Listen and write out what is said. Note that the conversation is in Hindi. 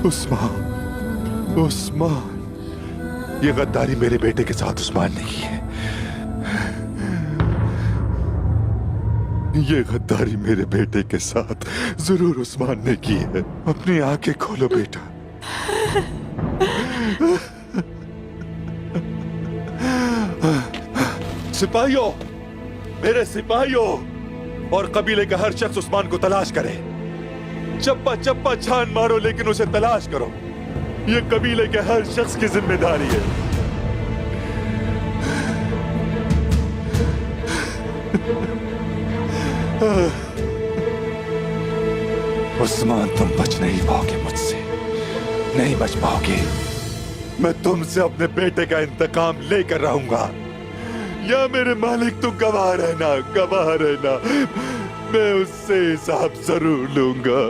उस्मान, उस्मान, ये गद्दारी मेरे बेटे के साथ उस्मान ने की है। ये गद्दारी मेरे बेटे के साथ जरूर उस्मान ने की है। अपनी आंखें खोलो बेटा। सिपाहियों, मेरे सिपाहियों और कबीले का हर शख्स उस्मान को तलाश करे। चप्पा चप्पा छान मारो, लेकिन उसे तलाश करो। ये कबीले के हर शख्स की जिम्मेदारी है। उस्मान, तुम बच नहीं पाओगे मुझसे, नहीं बच पाओगे। मैं तुमसे अपने बेटे का इंतकाम लेकर रहूंगा। या मेरे मालिक, तुम गवाह रहना, गवाह रहना। मैं उससे हिसाब जरूर लूंगा।